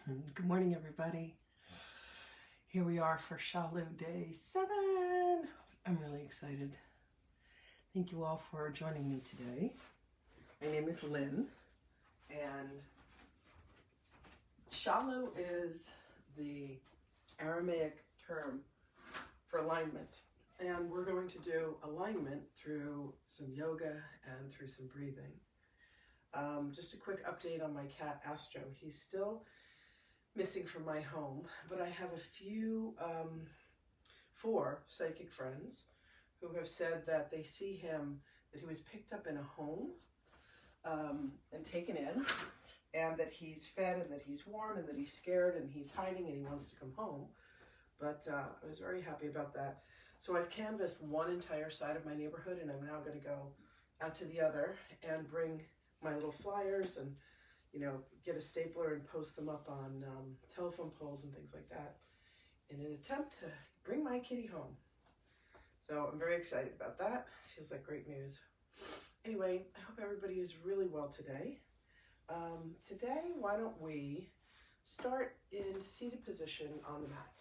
Good morning, everybody. Here we are for Shalu Day 7. I'm really excited. Thank you all for joining me today. My name is Lynn, and Shalu is the Aramaic term for alignment. And we're going to do alignment through some yoga and through some breathing. Just a quick update on my cat Astro. He's still missing from my home, but I have a few, 4 psychic friends who have said that they see him, that he was picked up in a home and taken in, and that he's fed and that he's warm and that he's scared and he's hiding and he wants to come home. But I was very happy about that. So I've canvassed one entire side of my neighborhood, and I'm now going to go out to the other and bring my little flyers and, you know, get a stapler and post them up on telephone poles and things like that in an attempt to bring my kitty home. So I'm very excited about that. Feels like great news. Anyway, I hope everybody is really well today. Today, why don't we start in seated position on the mat.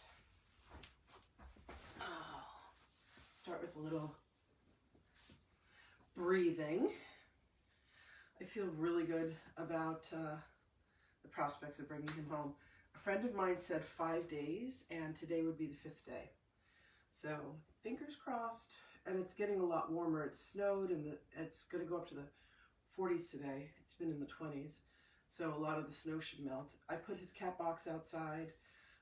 Start with a little breathing. I feel really good about the prospects of bringing him home. A friend of mine said 5 days, and today would be the 5th day. So fingers crossed, and it's getting a lot warmer. It snowed, and it's going to go up to the 40s today. It's been in the 20s, so a lot of the snow should melt. I put his cat box outside,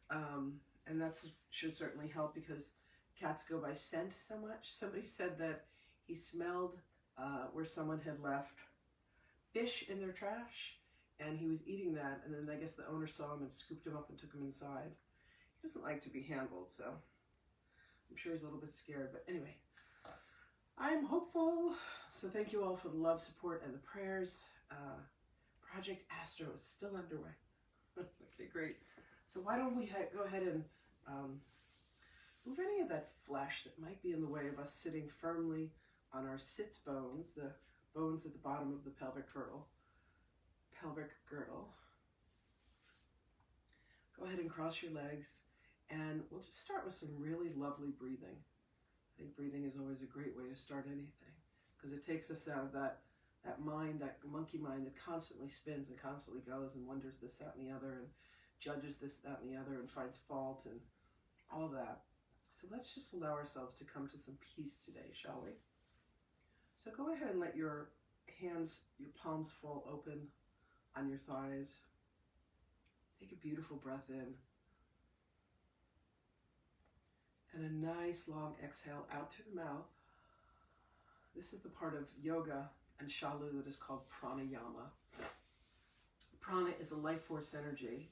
and that should certainly help because cats go by scent so much. Somebody said that he smelled where someone had left fish in their trash, and he was eating that, and then I guess the owner saw him and scooped him up and took him inside. He doesn't like to be handled, so I'm sure he's a little bit scared, but anyway, I'm hopeful. So thank you all for the love, support, and the prayers. Project Astro is still underway. Okay, great. So why don't we go ahead and move any of that flesh that might be in the way of us sitting firmly on our sits bones, the bones at the bottom of the pelvic girdle. Go ahead and cross your legs, and we'll just start with some really lovely breathing. I think breathing is always a great way to start anything because it takes us out of that mind, that monkey mind that constantly spins and constantly goes and wonders this, that, and the other, and judges this, that, and the other, and finds fault and all that. So let's just allow ourselves to come to some peace today, shall we? So go ahead and let your hands, your palms fall open on your thighs. Take a beautiful breath in. And a nice long exhale out through the mouth. This is the part of yoga and Shalu that is called pranayama. Prana is a life force energy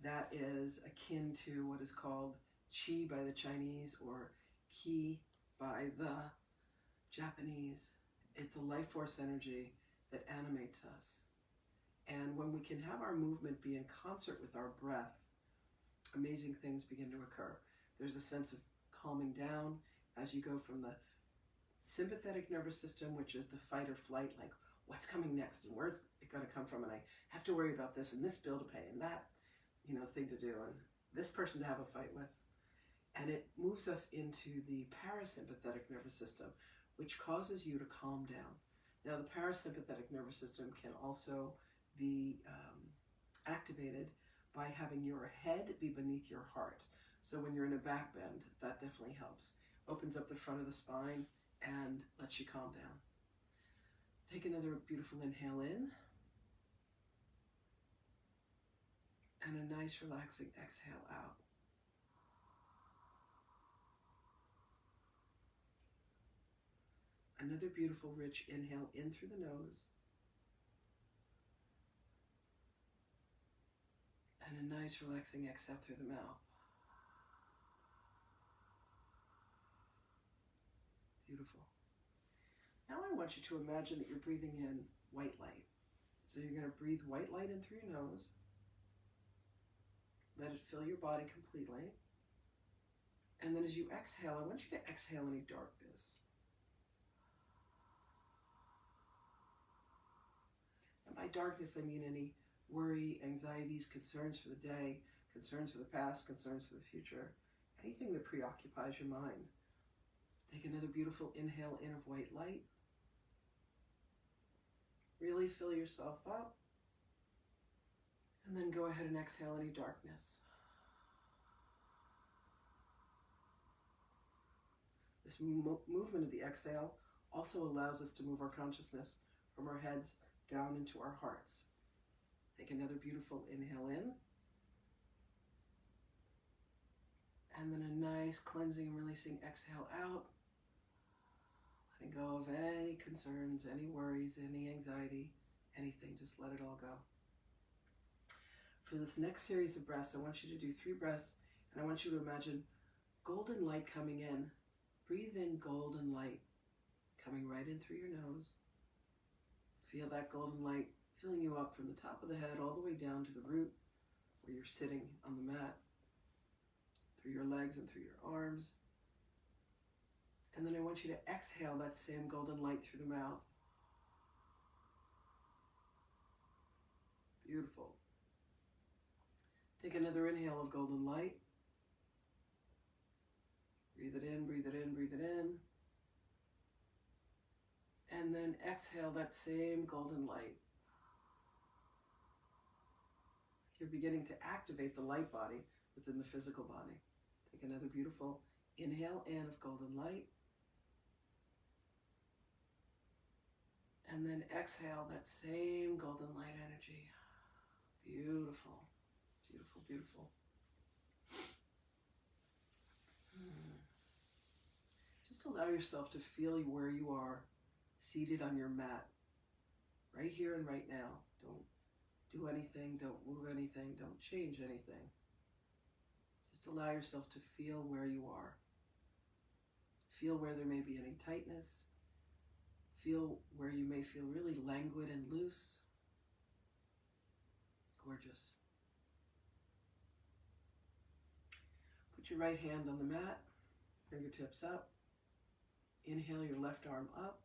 that is akin to what is called chi by the Chinese or ki by the Japanese. It's a life force energy that animates us. And when we can have our movement be in concert with our breath, amazing things begin to occur. There's a sense of calming down as you go from the sympathetic nervous system, which is the fight or flight, like what's coming next and where's it going to come from, and I have to worry about this and this bill to pay and that, thing to do and this person to have a fight with. And it moves us into the parasympathetic nervous system, which causes you to calm down. Now, the parasympathetic nervous system can also be activated by having your head be beneath your heart. So when you're in a back bend, that definitely helps. Opens up the front of the spine and lets you calm down. Take another beautiful inhale in. And a nice relaxing exhale out. Another beautiful rich inhale in through the nose. And a nice relaxing exhale through the mouth. Beautiful. Now I want you to imagine that you're breathing in white light. So you're going to breathe white light in through your nose. Let it fill your body completely. And then as you exhale, I want you to exhale any darkness. And by darkness, I mean any worry, anxieties, concerns for the day, concerns for the past, concerns for the future, anything that preoccupies your mind. Take another beautiful inhale in of white light. Really fill yourself up. And then go ahead and exhale any darkness. This movement of the exhale also allows us to move our consciousness from our heads down into our hearts. Take another beautiful inhale in. And then a nice cleansing and releasing exhale out. Letting go of any concerns, any worries, any anxiety, anything. Just let it all go. For this next series of breaths, I want you to do 3 breaths, and I want you to imagine golden light coming in. Breathe in golden light coming right in through your nose. Feel that golden light filling you up from the top of the head all the way down to the root where you're sitting on the mat, through your legs and through your arms. And then I want you to exhale that same golden light through the mouth. Beautiful. Take another inhale of golden light. Breathe it in, breathe it in, breathe it in. And then exhale that same golden light. You're beginning to activate the light body within the physical body. Take another beautiful inhale in of golden light. And then exhale that same golden light energy. Beautiful, beautiful, beautiful. Just allow yourself to feel where you are, seated on your mat, right here and right now. Don't do anything, don't move anything, don't change anything. Just allow yourself to feel where you are. Feel where there may be any tightness. Feel where you may feel really languid and loose. Gorgeous. Put your right hand on the mat, fingertips up. Inhale your left arm up.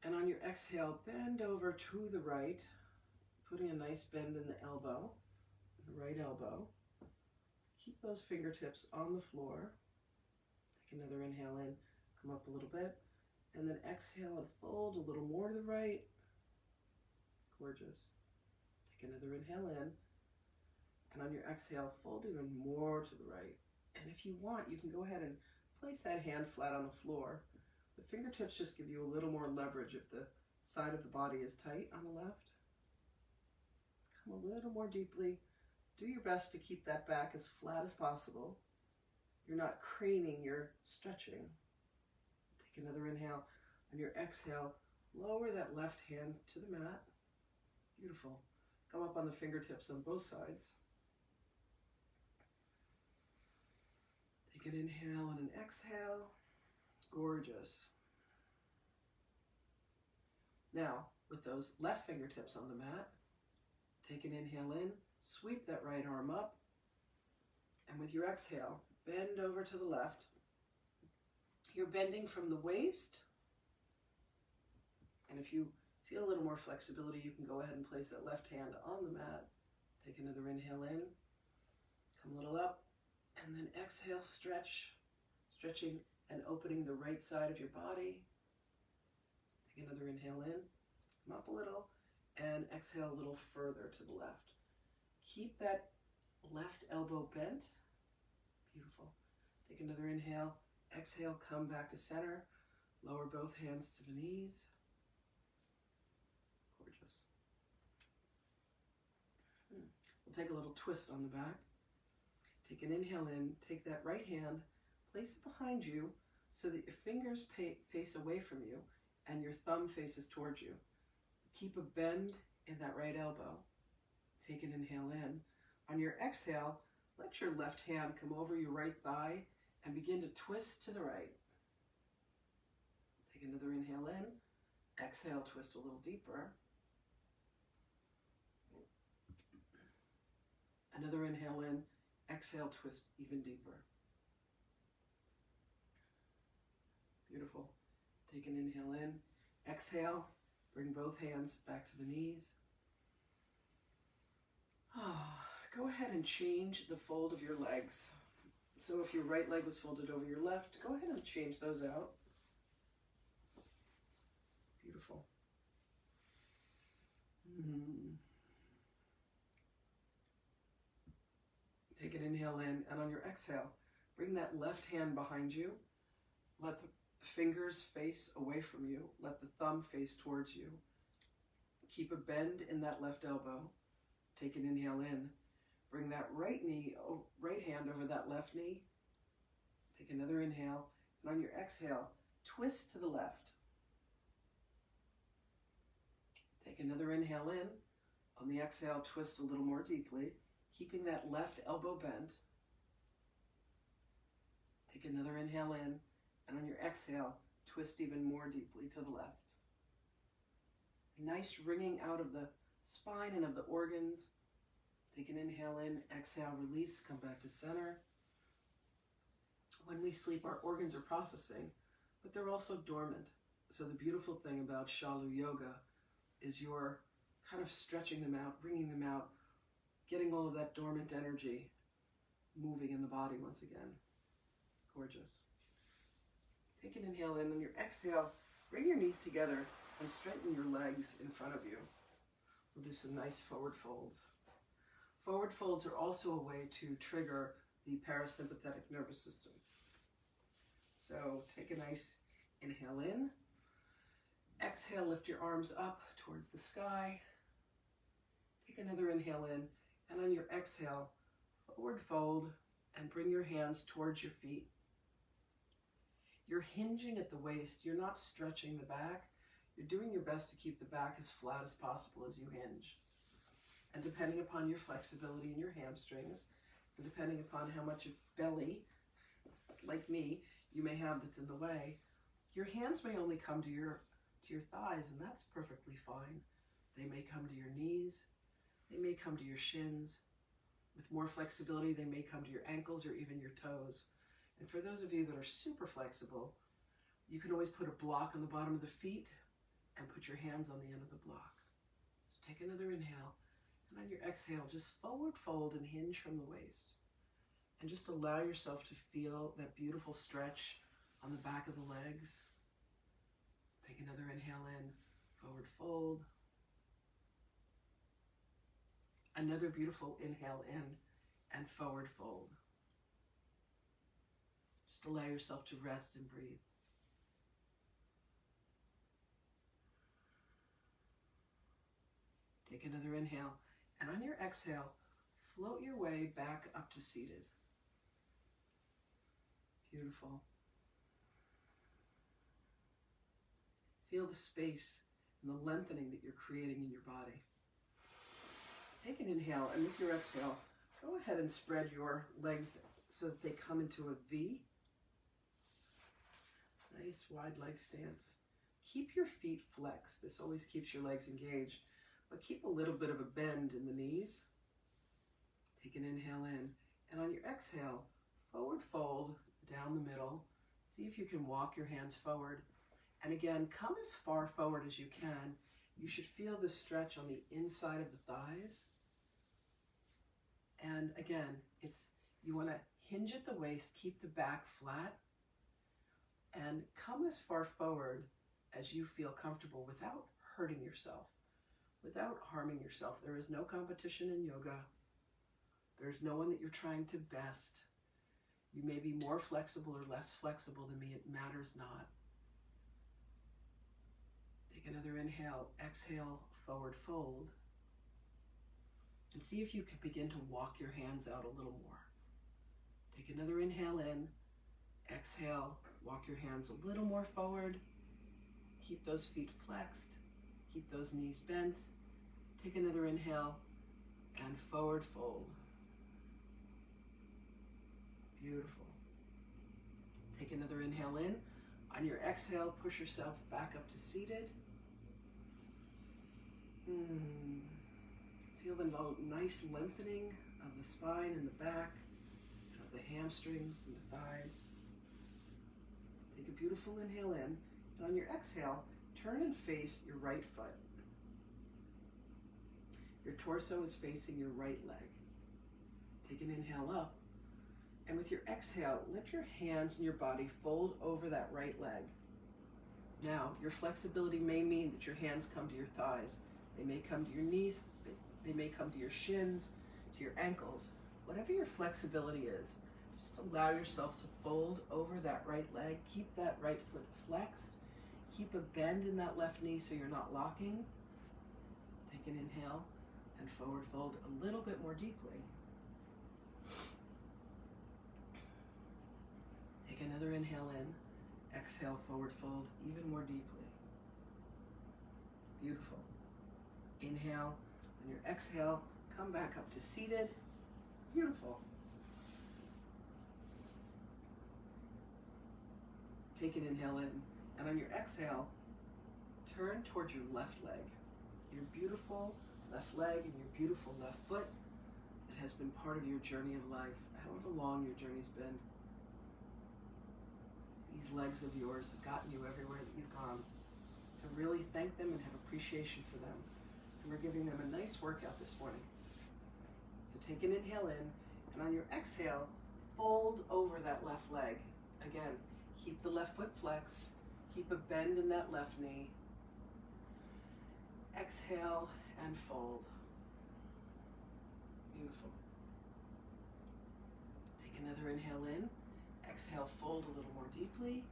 And on your exhale, bend over to the right, putting a nice bend in the elbow, the right elbow. Keep those fingertips on the floor. Take another inhale in, come up a little bit, and then exhale and fold a little more to the right. Gorgeous. Take another inhale in, and on your exhale, fold even more to the right. And if you want, you can go ahead and place that hand flat on the floor. The fingertips just give you a little more leverage if the side of the body is tight on the left. Come a little more deeply. Do your best to keep that back as flat as possible. You're not craning, you're stretching. Take another inhale. On your exhale, lower that left hand to the mat. Beautiful. Come up on the fingertips on both sides. Take an inhale and an exhale. Gorgeous. Now, with those left fingertips on the mat, take an inhale in, sweep that right arm up, and with your exhale, bend over to the left. You're bending from the waist, and if you feel a little more flexibility, you can go ahead and place that left hand on the mat. Take another inhale in, come a little up, and then exhale, stretch, stretching and opening the right side of your body. Take another inhale in, come up a little, and exhale a little further to the left. Keep that left elbow bent. Beautiful. Take another inhale, exhale, come back to center, lower both hands to the knees. Gorgeous. We'll take a little twist on the back. Take an inhale in, take that right hand, place it behind you so that your fingers face away from you and your thumb faces towards you. Keep a bend in that right elbow. Take an inhale in. On your exhale, let your left hand come over your right thigh and begin to twist to the right. Take another inhale in. Exhale, twist a little deeper. Another inhale in. Exhale, twist even deeper. Beautiful. Take an inhale in. Exhale, bring both hands back to the knees. go ahead and change the fold of your legs. So if your right leg was folded over your left, go ahead and change those out. Beautiful. Take an inhale in, and on your exhale, bring that left hand behind you. Let the fingers face away from you. Let the thumb face towards you. Keep a bend in that left elbow. Take an inhale in. Bring that right hand over that left knee. Take another inhale, and on your exhale, twist to the left. Take another inhale in. On the exhale, twist a little more deeply, keeping that left elbow bent. Take another inhale in, and on your exhale, twist even more deeply to the left. Nice wringing out of the spine and of the organs. Take an inhale in, exhale, release, come back to center. When we sleep, our organs are processing, but they're also dormant. So the beautiful thing about Shalu Yoga is you're kind of stretching them out, bringing them out, getting all of that dormant energy moving in the body once again. Gorgeous. Take an inhale in. On your exhale, bring your knees together and straighten your legs in front of you. We'll do some nice forward folds. Forward folds are also a way to trigger the parasympathetic nervous system. So take a nice inhale in. Exhale, lift your arms up towards the sky. Take another inhale in, and on your exhale, forward fold and bring your hands towards your feet. You're hinging at the waist. You're not stretching the back. You're doing your best to keep the back as flat as possible as you hinge. And depending upon your flexibility in your hamstrings, and depending upon how much of belly, like me, you may have that's in the way, your hands may only come to your thighs, and that's perfectly fine. They may come to your knees. They may come to your shins. With more flexibility, they may come to your ankles or even your toes. And for those of you that are super flexible, you can always put a block on the bottom of the feet and put your hands on the end of the block. So take another inhale, and on your exhale, just forward fold and hinge from the waist. And just allow yourself to feel that beautiful stretch on the back of the legs. Take another inhale in, forward fold. Another beautiful inhale in and forward fold. Just allow yourself to rest and breathe. Take another inhale, and on your exhale, float your way back up to seated. Beautiful. Feel the space and the lengthening that you're creating in your body. Take an inhale, and with your exhale, go ahead and spread your legs so that they come into a V. Nice wide leg stance. Keep your feet flexed. This always keeps your legs engaged, but keep a little bit of a bend in the knees. Take an inhale in, and on your exhale, forward fold down the middle. See if you can walk your hands forward. And again, come as far forward as you can. You should feel the stretch on the inside of the thighs. And again, you want to hinge at the waist, keep the back flat, and come as far forward as you feel comfortable without hurting yourself, without harming yourself. There is no competition in yoga. There's no one that you're trying to best. You may be more flexible or less flexible than me. It matters not. Take another inhale, exhale, forward fold. And see if you can begin to walk your hands out a little more. Take another inhale in, exhale, walk your hands a little more forward. Keep those feet flexed, keep those knees bent. Take another inhale and forward fold. Beautiful. Take another inhale in. On your exhale, push yourself back up to seated. Feel the nice lengthening of the spine and the back, of the hamstrings and the thighs. Take a beautiful inhale in, and on your exhale, turn and face your right foot. Your torso is facing your right leg. Take an inhale up. And with your exhale, let your hands and your body fold over that right leg. Now, your flexibility may mean that your hands come to your thighs. They may come to your knees. They may come to your shins, to your ankles. Whatever your flexibility is, just allow yourself to fold over that right leg. Keep that right foot flexed. Keep a bend in that left knee so you're not locking. Take an inhale and forward fold a little bit more deeply. Take another inhale in. Exhale, forward fold even more deeply. Beautiful. Inhale. On your exhale, come back up to seated. Beautiful. Take an inhale in. And on your exhale, turn towards your left leg. Your beautiful left leg and your beautiful left foot that has been part of your journey of life, however long your journey's been. These legs of yours have gotten you everywhere that you've gone. So really thank them and have appreciation for them. And we're giving them a nice workout this morning. So take an inhale in, and on your exhale, fold over that left leg. Again, keep the left foot flexed. Keep a bend in that left knee. Exhale and fold. Beautiful. Take another inhale in. Exhale, fold a little more deeply.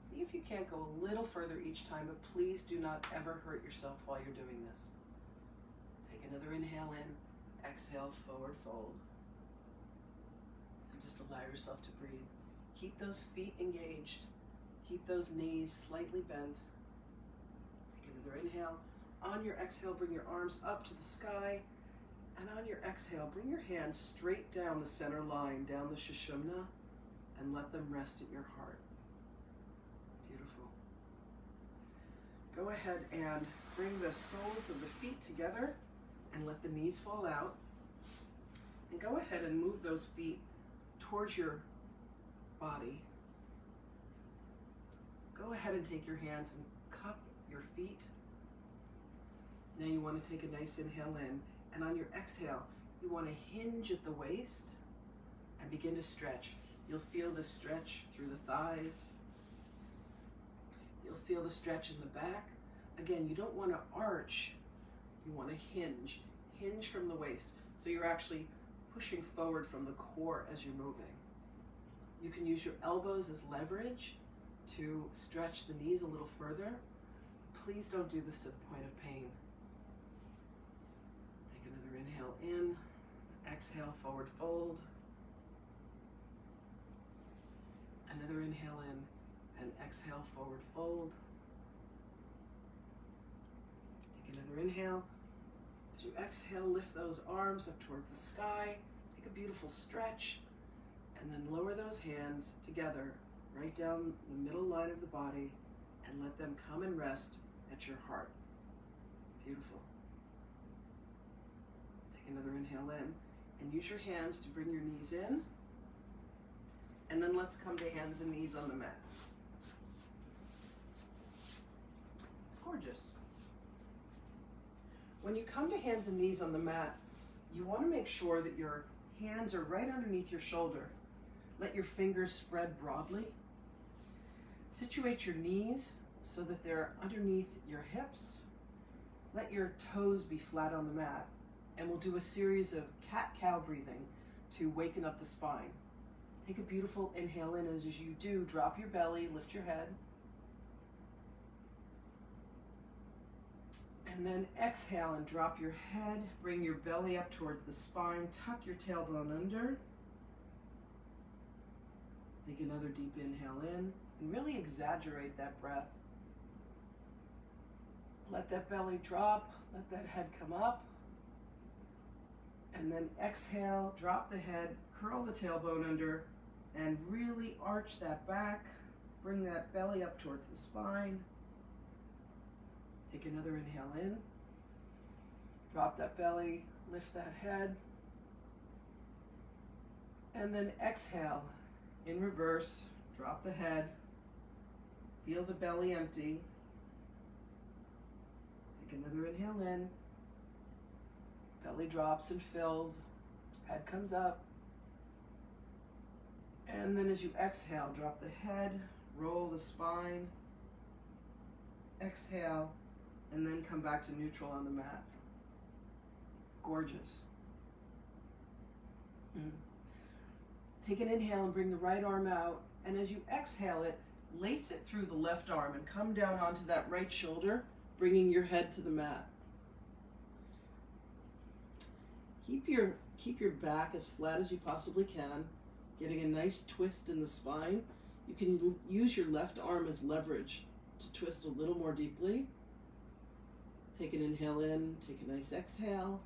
See if you can't go a little further each time, but please do not ever hurt yourself while you're doing this. Take another inhale in. Exhale, forward fold. And just allow yourself to breathe. Keep those feet engaged. Keep those knees slightly bent. Take another inhale. On your exhale, bring your arms up to the sky. And on your exhale, bring your hands straight down the center line, down the Sushumna, and let them rest at your heart. Beautiful. Go ahead and bring the soles of the feet together and let the knees fall out. And go ahead and move those feet towards your body. Go ahead and take your hands and cup your feet. Now you want to take a nice inhale in. And on your exhale, you want to hinge at the waist and begin to stretch. You'll feel the stretch through the thighs. You'll feel the stretch in the back. Again, you don't want to arch. You want to hinge. Hinge from the waist. So you're actually pushing forward from the core as you're moving. You can use your elbows as leverage to stretch the knees a little further. Please don't do this to the point of pain. Inhale in, exhale, forward fold. Another inhale in and exhale, forward fold. Take another inhale. As you exhale, lift those arms up towards the sky. Take a beautiful stretch and then lower those hands together right down the middle line of the body and let them come and rest at your heart. Beautiful. Another inhale in, and use your hands to bring your knees in, and then let's come to hands and knees on the mat. Gorgeous. When you come to hands and knees on the mat, you want to make sure that your hands are right underneath your shoulder. Let your fingers spread broadly. Situate your knees so that they're underneath your hips. Let your toes be flat on the mat. And we'll do a series of cat-cow breathing to waken up the spine. Take a beautiful inhale in. As you do, drop your belly, lift your head. And then exhale and drop your head. Bring your belly up towards the spine. Tuck your tailbone under. Take another deep inhale in. And really exaggerate that breath. Let that belly drop. Let that head come up. And then exhale, drop the head, curl the tailbone under, and really arch that back. Bring that belly up towards the spine. Take another inhale in. Drop that belly, lift that head. And then exhale, in reverse, drop the head. Feel the belly empty. Take another inhale in. Belly drops and fills, Head comes up. And then as you exhale, drop the head, roll the spine, exhale, and then come back to neutral on the mat. Gorgeous. Take an inhale and bring the right arm out. And as you exhale it, lace it through the left arm and come down onto that right shoulder, bringing your head to the mat. Keep your back as flat as you possibly can, getting a nice twist in the spine. You can use your left arm as leverage to twist a little more deeply. Take an inhale in, take a nice exhale.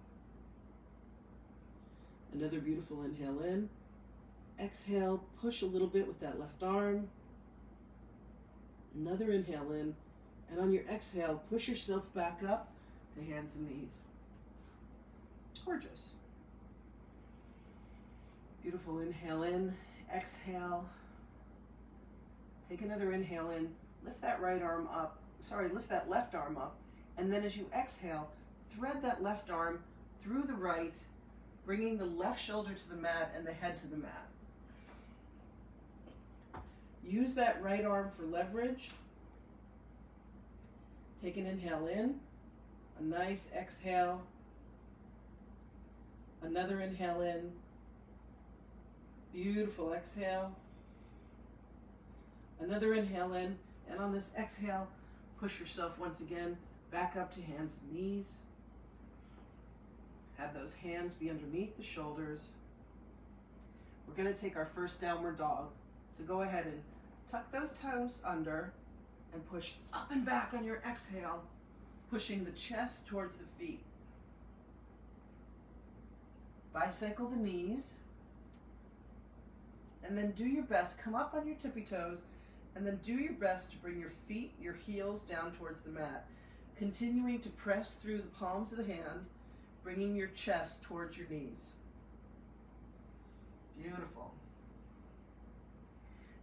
Another beautiful inhale in. Exhale, push a little bit with that left arm. Another inhale in, and on your exhale, push yourself back up to hands and knees. Gorgeous. Beautiful inhale in, exhale. Take another inhale in, lift that lift that left arm up, and then as you exhale, thread that left arm through the right, bringing the left shoulder to the mat and the head to the mat. Use that right arm for leverage. Take an inhale in, a nice exhale, another inhale in, beautiful exhale, another inhale in, and on this exhale, push yourself once again back up to hands and knees. Have those hands be underneath the shoulders. We're going to take our first downward dog. So go ahead and tuck those toes under and push up and back on your exhale, pushing the chest towards the feet. Bicycle the knees, and then do your best. Come up on your tippy toes, and then do your best to bring your feet, your heels down towards the mat, continuing to press through the palms of the hand, bringing your chest towards your knees. Beautiful.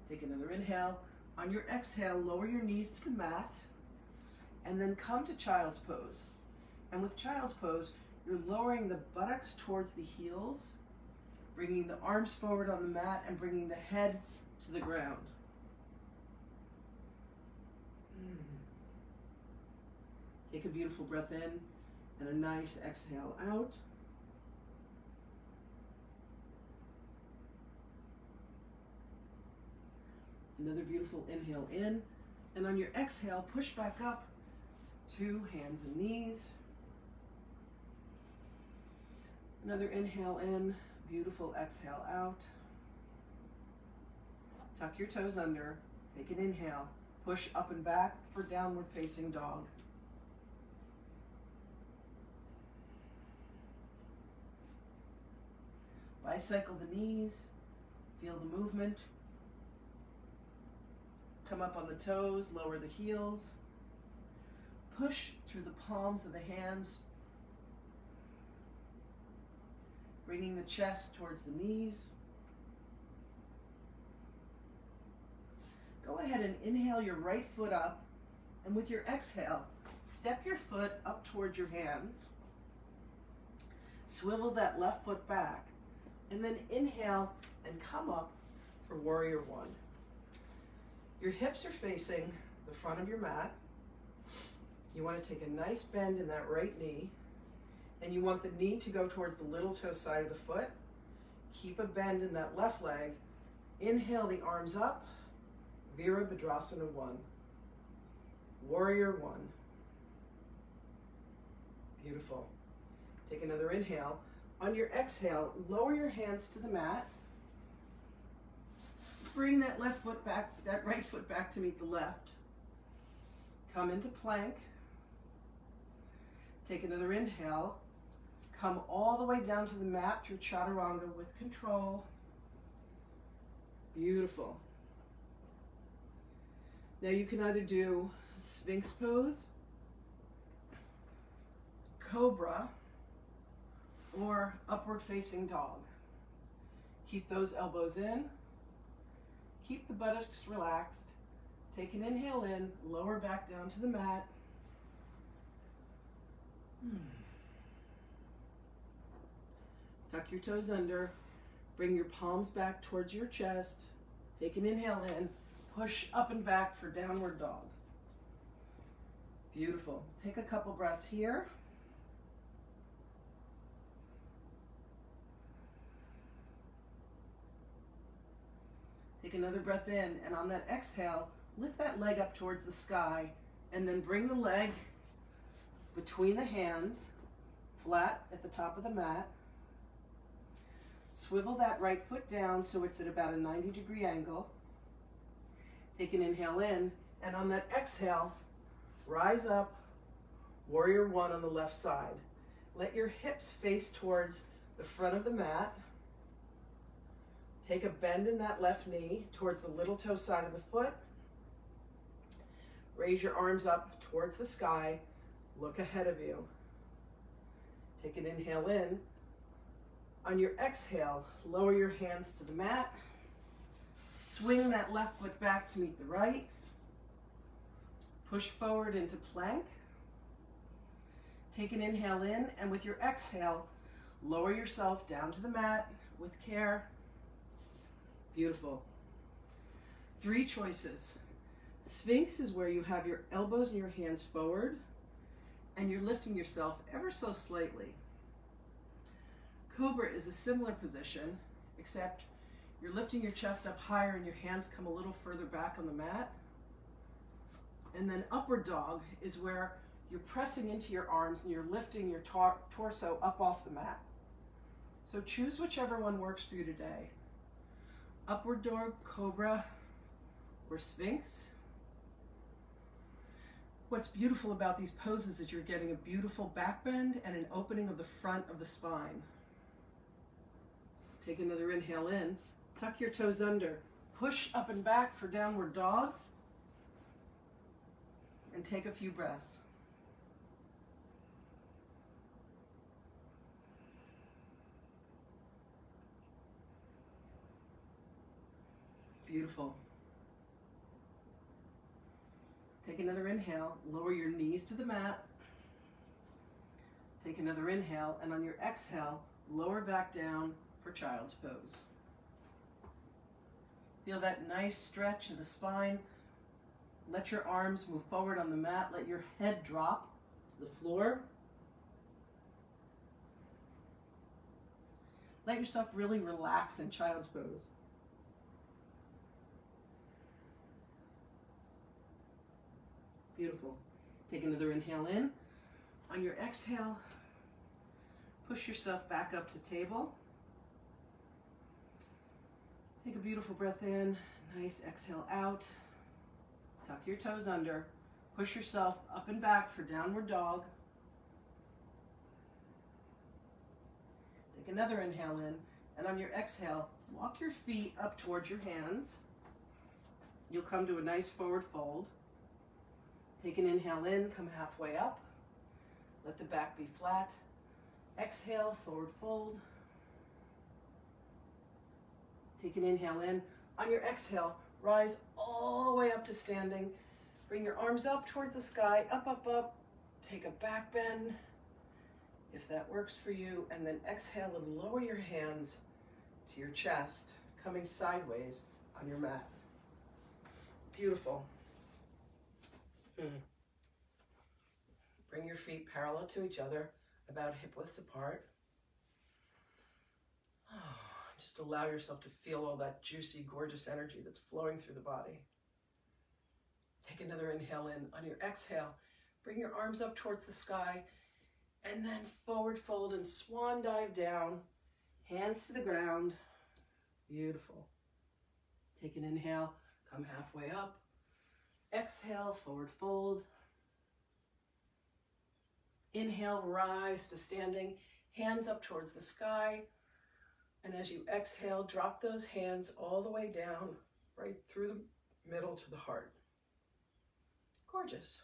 Take another inhale. On your exhale, lower your knees to the mat, and then come to child's pose. And with child's pose, you're lowering the buttocks towards the heels, bringing the arms forward on the mat, and bringing the head to the ground. Take a beautiful breath in, and a nice exhale out. Another beautiful inhale in, and on your exhale, push back up to hands and knees. Another inhale in, beautiful exhale out. Tuck your toes under, take an inhale, push up and back for downward facing dog. Bicycle the knees, feel the movement. Come up on the toes, lower the heels. Push through the palms of the hands, bringing the chest towards the knees. Go ahead and inhale your right foot up, and with your exhale, step your foot up towards your hands. Swivel that left foot back, and then inhale and come up for warrior one. Your hips are facing the front of your mat. You want to take a nice bend in that right knee, and you want the knee to go towards the little toe side of the foot. Keep a bend in that left leg. Inhale the arms up, Virabhadrasana 1. Warrior 1. Beautiful. Take another inhale. On your exhale, lower your hands to the mat. Bring that left foot back, that right foot back to meet the left. Come into plank. Take another inhale. Come all the way down to the mat through Chaturanga with control. Beautiful. Now you can either do Sphinx pose, Cobra, or upward facing dog. Keep those elbows in. Keep the buttocks relaxed. Take an inhale in, lower back down to the mat. Tuck your toes under. Bring your palms back towards your chest. Take an inhale in. Push up and back for downward dog. Beautiful. Take a couple breaths here. Take another breath in, and on that exhale, lift that leg up towards the sky, and then bring the leg between the hands, flat at the top of the mat. Swivel that right foot down so it's at about a 90-degree angle. Take an inhale in, and on that exhale, rise up, warrior one on the left side. Let your hips face towards the front of the mat. Take a bend in that left knee towards the little toe side of the foot. Raise your arms up towards the sky. Look ahead of you. Take an inhale in. On your exhale, lower your hands to the mat. Swing that left foot back to meet the right. Push forward into plank. Take an inhale in, and with your exhale, lower yourself down to the mat with care. Beautiful. 3 choices. Sphinx is where you have your elbows and your hands forward, and you're lifting yourself ever so slightly. Cobra is a similar position, except you're lifting your chest up higher and your hands come a little further back on the mat. And then upward dog is where you're pressing into your arms and you're lifting your torso up off the mat. So choose whichever one works for you today. Upward dog, cobra, or sphinx. What's beautiful about these poses is you're getting a beautiful back bend and an opening of the front of the spine. Take another inhale in. Tuck your toes under. Push up and back for downward dog. And take a few breaths. Beautiful. Take another inhale. Lower your knees to the mat. Take another inhale, and on your exhale, lower back down for child's pose. Feel that nice stretch in the spine. Let your arms move forward on the mat. Let your head drop to the floor. Let yourself really relax in child's pose. Beautiful. Take another inhale in. On your exhale, push yourself back up to table. Take a beautiful breath in. Nice exhale out. Tuck your toes under. Push yourself up and back for downward dog. Take another inhale in. And on your exhale, walk your feet up towards your hands. You'll come to a nice forward fold. Take an inhale in, come halfway up. Let the back be flat. Exhale, forward fold. Take an inhale in. On your exhale, rise all the way up to standing. Bring your arms up towards the sky, up, up, up. Take a back bend, if that works for you. And then exhale and lower your hands to your chest, coming sideways on your mat. Beautiful. Bring your feet parallel to each other, about hip widths apart. Just allow yourself to feel all that juicy, gorgeous energy that's flowing through the body. Take another inhale in. On your exhale, bring your arms up towards the sky, and then forward fold and swan dive down, hands to the ground. Beautiful. Take an inhale, come halfway up. Exhale, forward fold. Inhale, rise to standing, hands up towards the sky. And as you exhale, drop those hands all the way down, right through the middle to the heart. Gorgeous.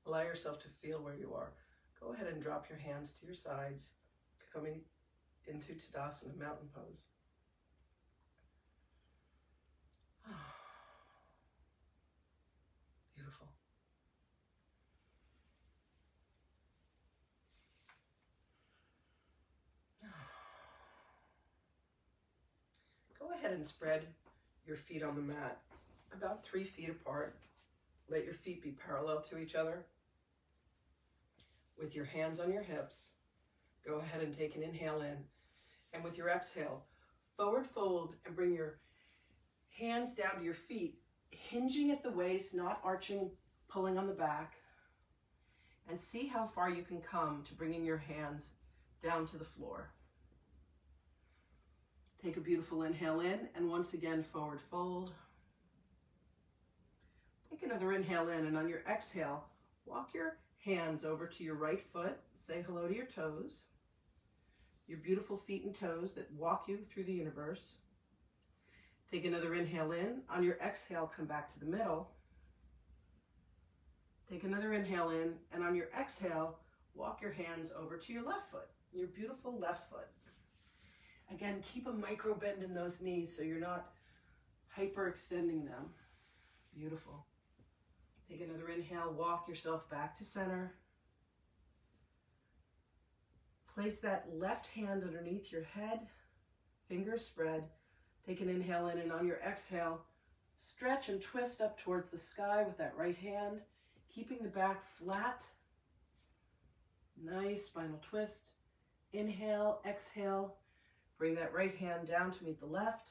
Allow yourself to feel where you are. Go ahead and drop your hands to your sides, coming into Tadasana, mountain pose. Beautiful. Go ahead and spread your feet on the mat about 3 feet apart. Let your feet be parallel to each other. With your hands on your hips, go ahead and take an inhale in. And with your exhale, forward fold and bring your hands down to your feet, hinging at the waist, not arching, pulling on the back. And see how far you can come to bringing your hands down to the floor. Take a beautiful inhale in, and once again, forward fold. Take another inhale in, and on your exhale, walk your hands over to your right foot. Say hello to your toes, your beautiful feet and toes that walk you through the universe. Take another inhale in. On your exhale, come back to the middle. Take another inhale in, and on your exhale, walk your hands over to your left foot, your beautiful left foot. Again, keep a micro bend in those knees so you're not hyperextending them. Beautiful. Take another inhale, walk yourself back to center. Place that left hand underneath your head, fingers spread. Take an inhale in, and on your exhale, stretch and twist up towards the sky with that right hand, keeping the back flat. Nice spinal twist. Inhale, exhale. Bring that right hand down to meet the left.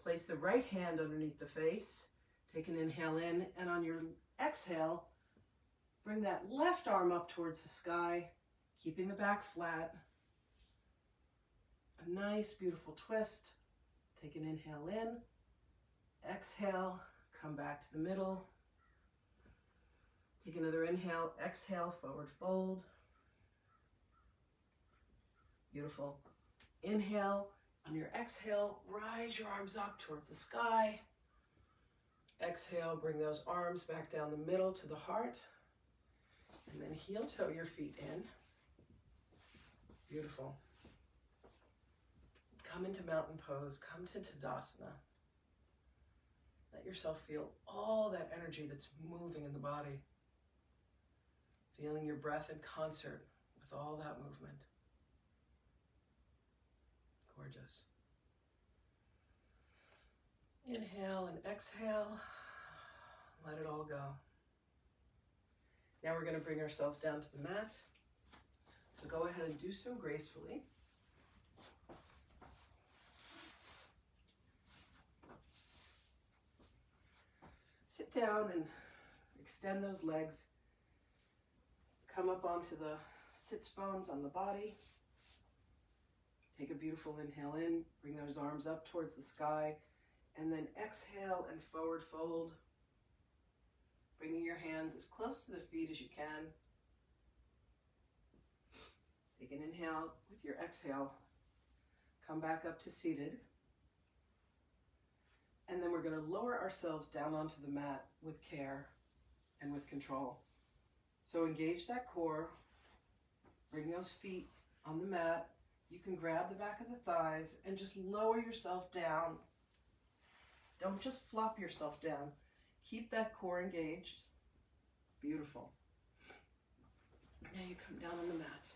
Place the right hand underneath the face. Take an inhale in, and on your exhale, bring that left arm up towards the sky, keeping the back flat. A nice, beautiful twist. Take an inhale in. Exhale, come back to the middle. Take another inhale, exhale, forward fold. Beautiful. Inhale. On your exhale, rise your arms up towards the sky. Exhale, bring those arms back down the middle to the heart. And then heel toe your feet in. Beautiful. Come into mountain pose. Come to Tadasana. Let yourself feel all that energy that's moving in the body. Feeling your breath in concert with all that movement. Gorgeous. Inhale and exhale. Let it all go. Now we're going to bring ourselves down to the mat. So go ahead and do so gracefully. Sit down and extend those legs. Come up onto the sits bones on the body. Take a beautiful inhale in, bring those arms up towards the sky, and then exhale and forward fold. Bringing your hands as close to the feet as you can. Take an inhale with your exhale. Come back up to seated. And then we're going to lower ourselves down onto the mat with care and with control. So engage that core. Bring those feet on the mat. You can grab the back of the thighs and just lower yourself down. Don't just flop yourself down. Keep that core engaged. Beautiful. Now you come down on the mat.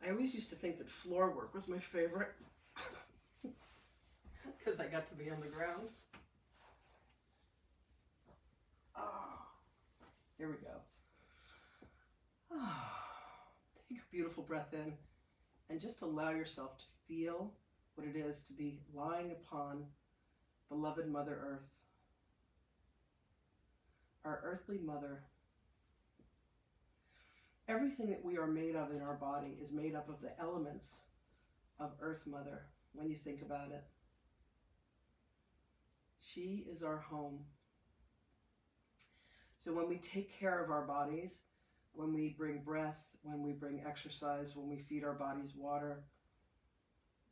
I always used to think that floor work was my favorite because I got to be on the ground. Oh, here we go. Oh. Take a beautiful breath in and just allow yourself to feel what it is to be lying upon beloved Mother Earth, our earthly mother. Everything that we are made of in our body is made up of the elements of Earth Mother when you think about it. She is our home. So when we take care of our bodies, when we bring breath, when we bring exercise, when we feed our bodies water,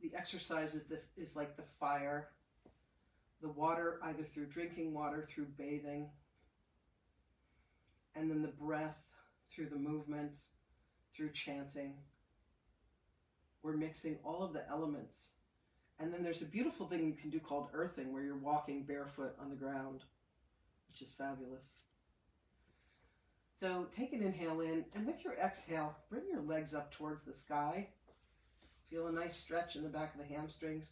the exercise is like the fire. The water, either through drinking water, through bathing, and then the breath through the movement, through chanting. We're mixing all of the elements. And then there's a beautiful thing you can do called earthing, where you're walking barefoot on the ground, which is fabulous. So take an inhale in, and with your exhale, bring your legs up towards the sky. Feel a nice stretch in the back of the hamstrings.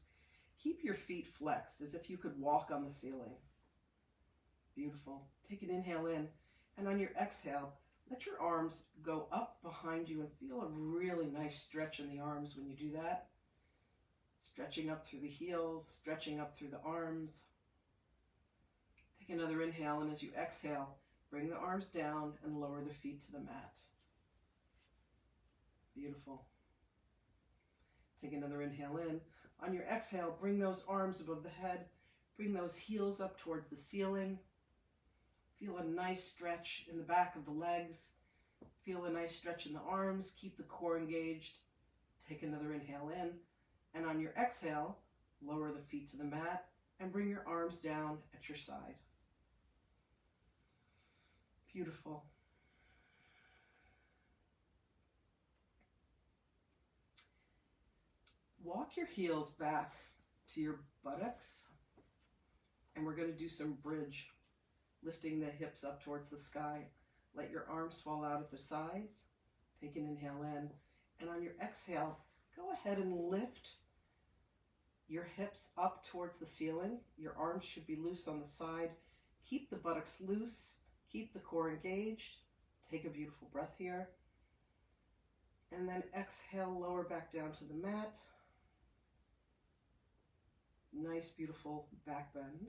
Keep your feet flexed as if you could walk on the ceiling. Beautiful. Take an inhale in, and on your exhale, let your arms go up behind you and feel a really nice stretch in the arms when you do that. Stretching up through the heels, stretching up through the arms. Take another inhale, and as you exhale, bring the arms down and lower the feet to the mat. Beautiful. Take another inhale in. On your exhale, bring those arms above the head. Bring those heels up towards the ceiling. Feel a nice stretch in the back of the legs. Feel a nice stretch in the arms. Keep the core engaged. Take another inhale in. And on your exhale, lower the feet to the mat and bring your arms down at your side. Beautiful. Walk your heels back to your buttocks, and we're going to do some bridge, lifting the hips up towards the sky. Let your arms fall out at the sides. Take an inhale in, and on your exhale, go ahead and lift your hips up towards the ceiling. Your arms should be loose on the side. Keep the buttocks loose. Keep the core engaged. Take a beautiful breath here. And then exhale, lower back down to the mat. Nice, beautiful back bend.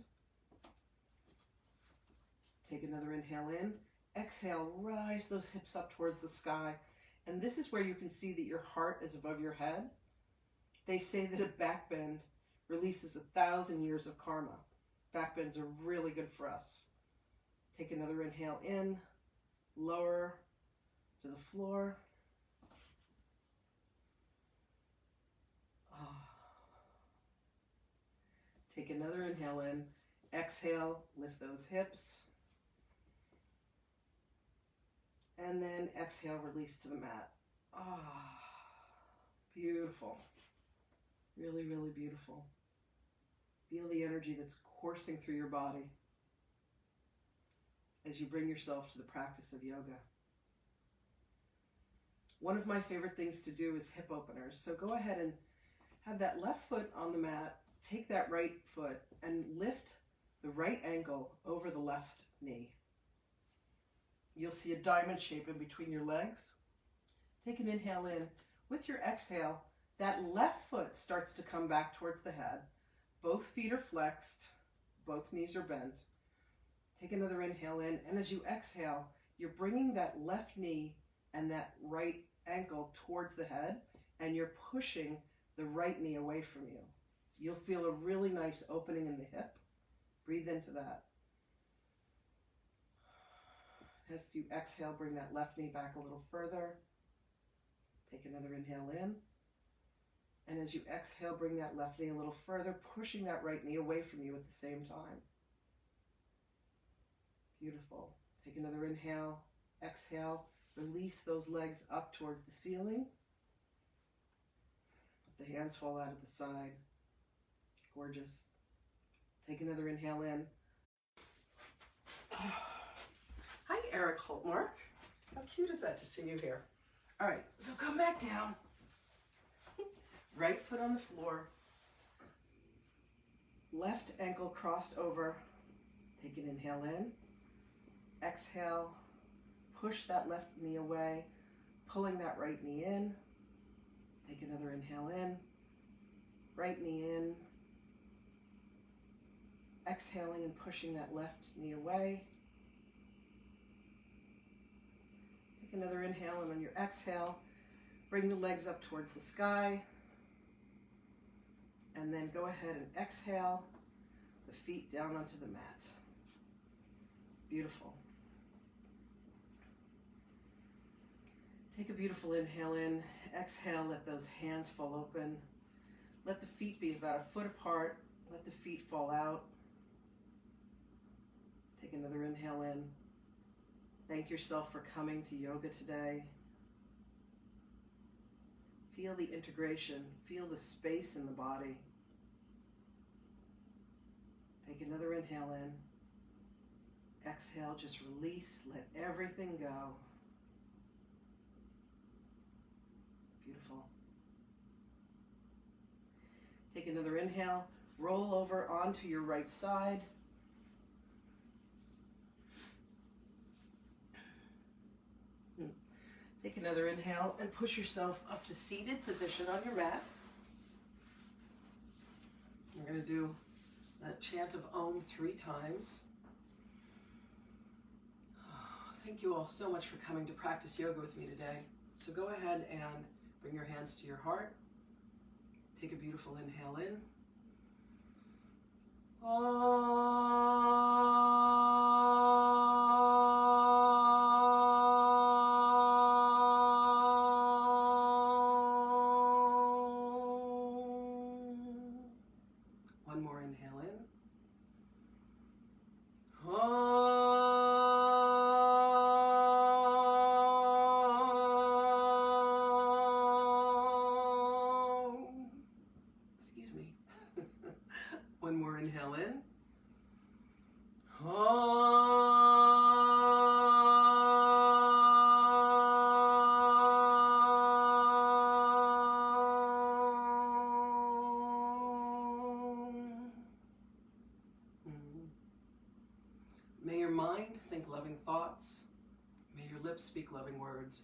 Take another inhale in. Exhale, rise those hips up towards the sky. And this is where you can see that your heart is above your head. They say that a back bend releases 1,000 years of karma. Back bends are really good for us. Take another inhale in, lower to the floor. Take another inhale in, exhale, lift those hips. And then exhale, release to the mat. Beautiful. Really, really beautiful. Feel the energy that's coursing through your body as you bring yourself to the practice of yoga. One of my favorite things to do is hip openers. So go ahead and have that left foot on the mat. Take that right foot and lift the right ankle over the left knee. You'll see a diamond shape in between your legs. Take an inhale in. With your exhale, that left foot starts to come back towards the head. Both feet are flexed. Both knees are bent. Take another inhale in, and as you exhale, you're bringing that left knee and that right ankle towards the head, and you're pushing the right knee away from you. You'll feel a really nice opening in the hip. Breathe into that. As you exhale, bring that left knee back a little further. Take another inhale in. And as you exhale, bring that left knee a little further, pushing that right knee away from you at the same time. Beautiful. Take another inhale. Exhale. Release those legs up towards the ceiling. Let the hands fall out at the side. Gorgeous. Take another inhale in. Hi, Eric Holtmark. How cute is that to see you here? All right, so come back down. Right foot on the floor. Left ankle crossed over. Take an inhale in. Exhale. Push that left knee away, pulling that right knee in. Take another inhale in. Right knee in. Exhaling and pushing that left knee away. Take another inhale, and on your exhale, bring the legs up towards the sky. And then go ahead and exhale, the feet down onto the mat. Beautiful. Take a beautiful inhale in. Exhale, let those hands fall open. Let the feet be about a foot apart. Let the feet fall out. Take another inhale in. Thank yourself for coming to yoga today. Feel the integration. Feel the space in the body. Take another inhale in. Exhale, just release. Let everything go. Beautiful. Take another inhale. Roll over onto your right side. Take another inhale and push yourself up to seated position on your mat. We're going to do that chant of Om 3 times. Thank you all so much for coming to practice yoga with me today. So go ahead and bring your hands to your heart. Take a beautiful inhale in. One more inhale in. Excuse me. One more inhale in. May your mind think loving thoughts, may your lips speak loving words,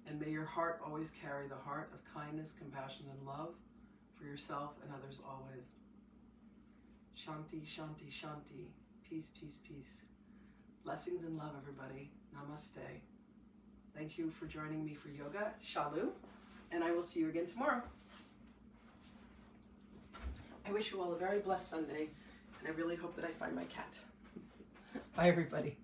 and may your heart always carry the heart of kindness, compassion, and love for yourself and others always. Shanti, Shanti, Shanti. Peace, peace, peace. Blessings and love, everybody. Namaste. Thank you for joining me for yoga. Shalu. And I will see you again tomorrow. I wish you all a very blessed Sunday, and I really hope that I find my cat. Bye, everybody.